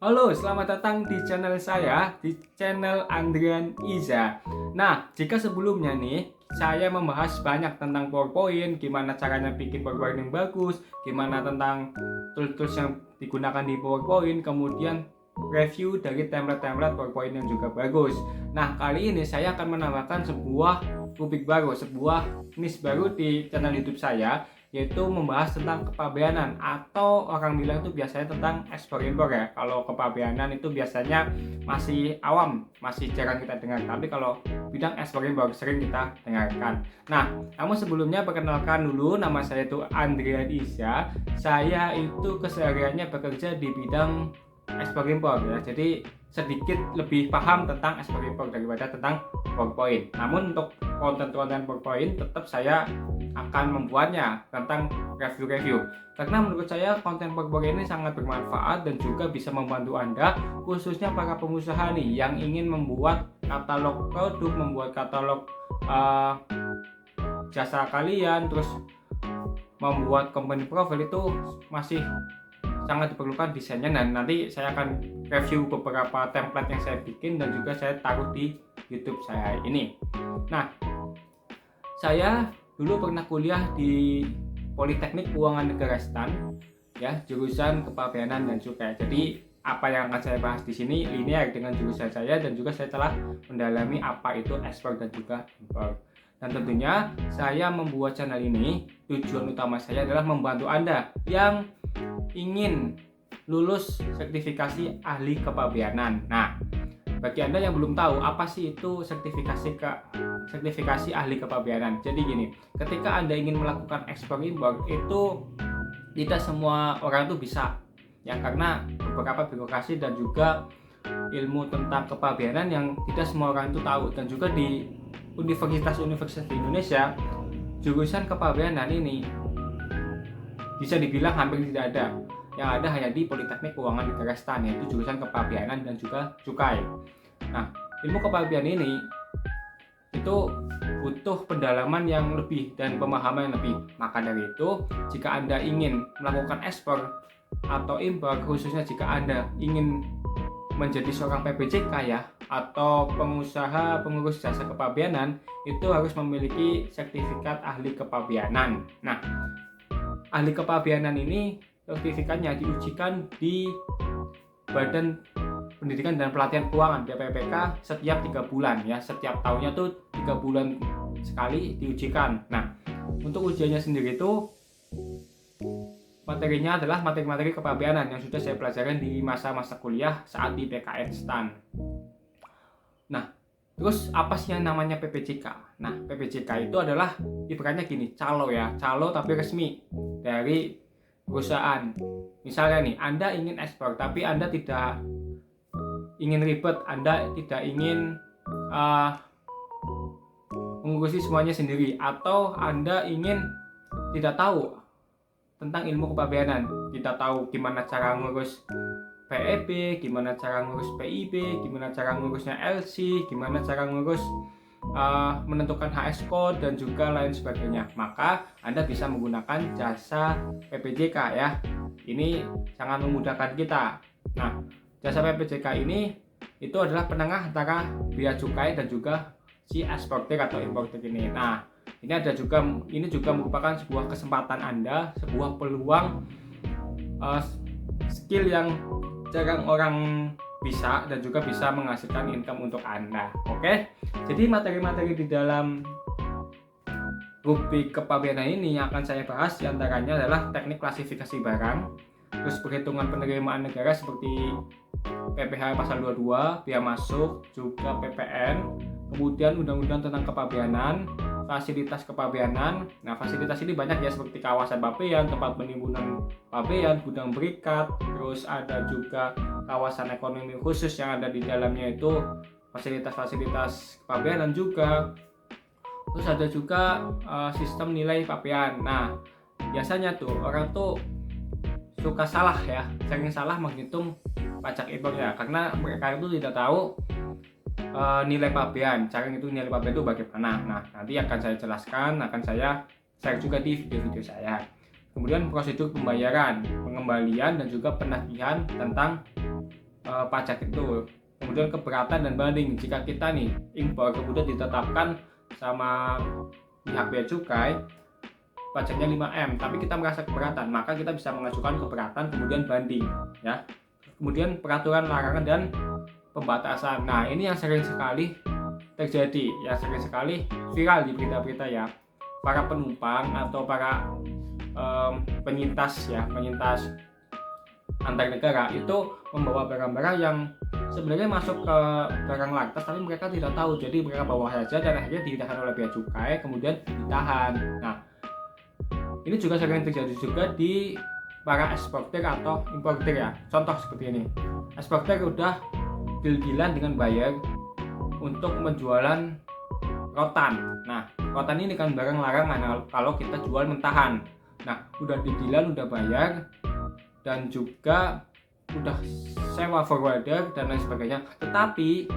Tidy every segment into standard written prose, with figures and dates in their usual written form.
Halo, selamat datang di channel saya, di channel Andrian Iza. Nah, jika sebelumnya nih, saya membahas banyak tentang PowerPoint, gimana caranya bikin PowerPoint yang bagus, gimana tentang tools-tools yang digunakan di PowerPoint, kemudian review dari template-template PowerPoint yang juga bagus. Nah, kali ini saya akan menambahkan sebuah topik baru, sebuah niche baru di channel YouTube saya, yaitu membahas tentang kepabeanan, atau orang bilang itu biasanya tentang ekspor impor ya. Kalau kepabeanan itu biasanya masih awam, masih jarang kita dengar, tapi kalau bidang ekspor impor sering kita dengarkan. Nah, namun sebelumnya perkenalkan dulu, nama saya itu Andrian Isya. Saya itu kesehariannya bekerja di bidang ekspor impor ya, jadi sedikit lebih paham tentang ekspor impor daripada tentang PowerPoint. Namun untuk konten-konten PowerPoint tetap saya akan membuatnya tentang review-review, karena menurut saya konten PowerPoint ini sangat bermanfaat dan juga bisa membantu Anda, khususnya para pengusaha nih yang ingin membuat katalog produk, membuat katalog jasa kalian, terus membuat company profile. Itu masih sangat diperlukan desainnya, dan nanti saya akan review beberapa template yang saya bikin dan juga saya taruh di YouTube saya ini. Nah, saya dulu pernah kuliah di Politeknik Keuangan Negara STAN ya, jurusan kepabeanan dan cukai. Jadi apa yang akan saya bahas di sini linear dengan jurusan saya, dan juga saya telah mendalami apa itu ekspor dan juga impor. Dan tentunya saya membuat channel ini, tujuan utama saya adalah membantu Anda yang ingin lulus sertifikasi ahli kepabeanan. Nah, bagi Anda yang belum tahu apa sih itu sertifikasi ahli kepabeanan. Jadi gini, ketika Anda ingin melakukan ekspor impor itu tidak semua orang itu bisa ya, karena beberapa birokrasi dan juga ilmu tentang kepabeanan yang tidak semua orang itu tahu. Dan juga di universitas-universitas di Indonesia, jurusan kepabeanan ini bisa dibilang hampir tidak ada. Yang ada hanya di Politeknik Keuangan Negara STAN, yaitu jurusan kepabeanan dan juga cukai. Nah, ilmu kepabeanan ini itu butuh pendalaman yang lebih dan pemahaman yang lebih. Maka dari itu, jika Anda ingin melakukan ekspor atau impor, khususnya jika Anda ingin menjadi seorang PPJK ya, atau pengusaha pengurus jasa kepabeanan, itu harus memiliki sertifikat ahli kepabeanan. Nah, ahli kepabeanan ini sertifikatnya diujikan di Badan Pendidikan dan Pelatihan Keuangan (BPPK) setiap 3 bulan ya. Setiap tahunnya tuh 3 bulan sekali diujikan. Nah, untuk ujiannya sendiri itu materinya adalah materi-materi kepabeanan yang sudah saya pelajari di masa-masa kuliah saat di PKN STAN. Nah, terus apa sih yang namanya PPJK? Nah, PPJK itu adalah ibaratnya gini, calo ya, calo tapi resmi dari perusahaan. Misalnya nih, Anda ingin ekspor tapi Anda tidak ingin ribet, Anda tidak ingin mengurusi semuanya sendiri, atau Anda ingin tidak tahu tentang ilmu kepabeanan, tidak tahu gimana cara ngurus PEB, gimana cara ngurus PIB, gimana cara ngurusnya LC, gimana cara ngurus menentukan HS code dan juga lain sebagainya, maka Anda bisa menggunakan jasa PPJK ya. Ini sangat memudahkan kita. Nah, jasa PPJK ini itu adalah penengah antara bea cukai dan juga si eksportir atau importir ini. Nah, ini juga merupakan sebuah kesempatan Anda, sebuah peluang skill yang jarang orang bisa, dan juga bisa menghasilkan income untuk Anda. Oke? Jadi materi-materi di dalam rubrik kepabeanan ini yang akan saya bahas diantaranya adalah teknik klasifikasi barang, terus perhitungan penerimaan negara seperti PPh pasal 22, biaya masuk, juga PPN, kemudian undang-undang tentang kepabeanan, fasilitas kepabeanan. Nah, fasilitas ini banyak ya, seperti kawasan pabean, tempat penimbunan pabean, gudang berikat, terus ada juga kawasan ekonomi khusus yang ada di dalamnya itu fasilitas-fasilitas kepabeanan juga. Terus ada juga sistem nilai pabean. Nah, biasanya tuh orang tuh suka salah ya, sering salah menghitung pajak impor ya, karena mereka itu tidak tahu nilai pabean. Cara itu nilai pabean itu bagaimana. Nah, nanti akan saya jelaskan, akan saya share juga di video-video saya. Kemudian prosedur pembayaran, pengembalian dan juga penagihan tentang pajak itu. Kemudian keberatan dan banding, jika kita nih impor kemudian ditetapkan sama pihak bea cukai pajaknya 5M tapi kita merasa keberatan, maka kita bisa mengajukan keberatan kemudian banding ya. Kemudian peraturan larangan dan pembatasan. Nah, ini yang sering sekali terjadi, yang sering sekali viral di berita-berita ya. Para penumpang atau para penyintas antar negara itu membawa barang-barang yang sebenarnya masuk ke barang lantas tapi mereka tidak tahu, jadi mereka bawa saja dan akhirnya ditahan oleh bea cukai kemudian ditahan. Nah, ini juga sering terjadi juga di para eksportir atau importir ya. Contoh seperti ini, eksportir udah deal-dealan dengan buyer untuk penjualan rotan. Nah, rotan ini kan barang larangan kalau kita jual mentahan. Nah, udah deal-dealan, udah bayar, dan juga udah sewa forwarder dan lain sebagainya. Tetapi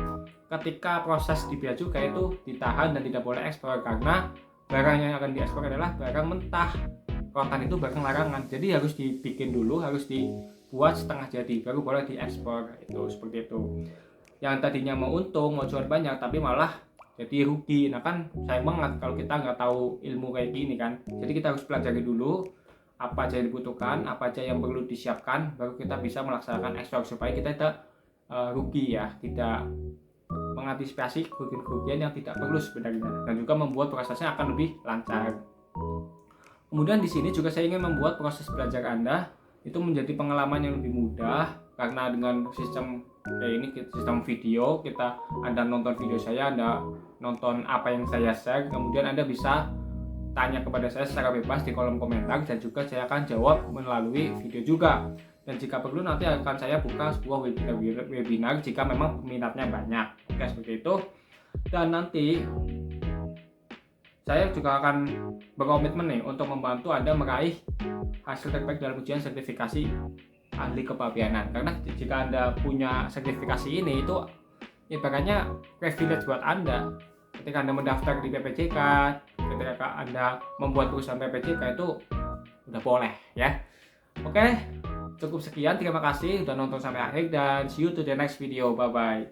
ketika proses di bea cukai itu ditahan dan tidak boleh ekspor karena barang yang akan diekspor adalah barang mentah. Rotan itu barang larangan, jadi harus dibikin dulu, harus dibuat setengah jadi baru boleh diekspor. Itu seperti itu. Yang tadinya mau untung, mau jual banyak tapi malah jadi rugi. Nah kan sayang banget kalau kita nggak tahu ilmu kayak gini kan. Jadi kita harus pelajari dulu apa aja yang dibutuhkan, apa aja yang perlu disiapkan, baru kita bisa melaksanakan ekspor supaya kita tidak rugi ya, tidak mengantisipasi kerugian yang tidak perlu sebenarnya, dan juga membuat prosesnya akan lebih lancar. Kemudian di sini juga saya ingin membuat proses belajar Anda itu menjadi pengalaman yang lebih mudah, karena dengan sistem kayak ini, sistem video, Anda nonton video saya, Anda nonton apa yang saya share, kemudian Anda bisa tanya kepada saya secara bebas di kolom komentar, dan juga saya akan jawab melalui video juga. Dan jika perlu nanti akan saya buka sebuah webinar jika memang peminatnya banyak. Oke, seperti itu. Dan nanti saya juga akan berkomitmen nih untuk membantu Anda meraih hasil terbaik dalam ujian sertifikasi ahli kepabeanan. Karena jika Anda punya sertifikasi ini, itu ibaratnya privilege buat Anda. Ketika Anda mendaftar di PPJK, ketika Anda membuat perusahaan PPJK, itu udah boleh ya. Oke, cukup sekian. Terima kasih sudah nonton sampai akhir, dan see you to the next video. Bye bye.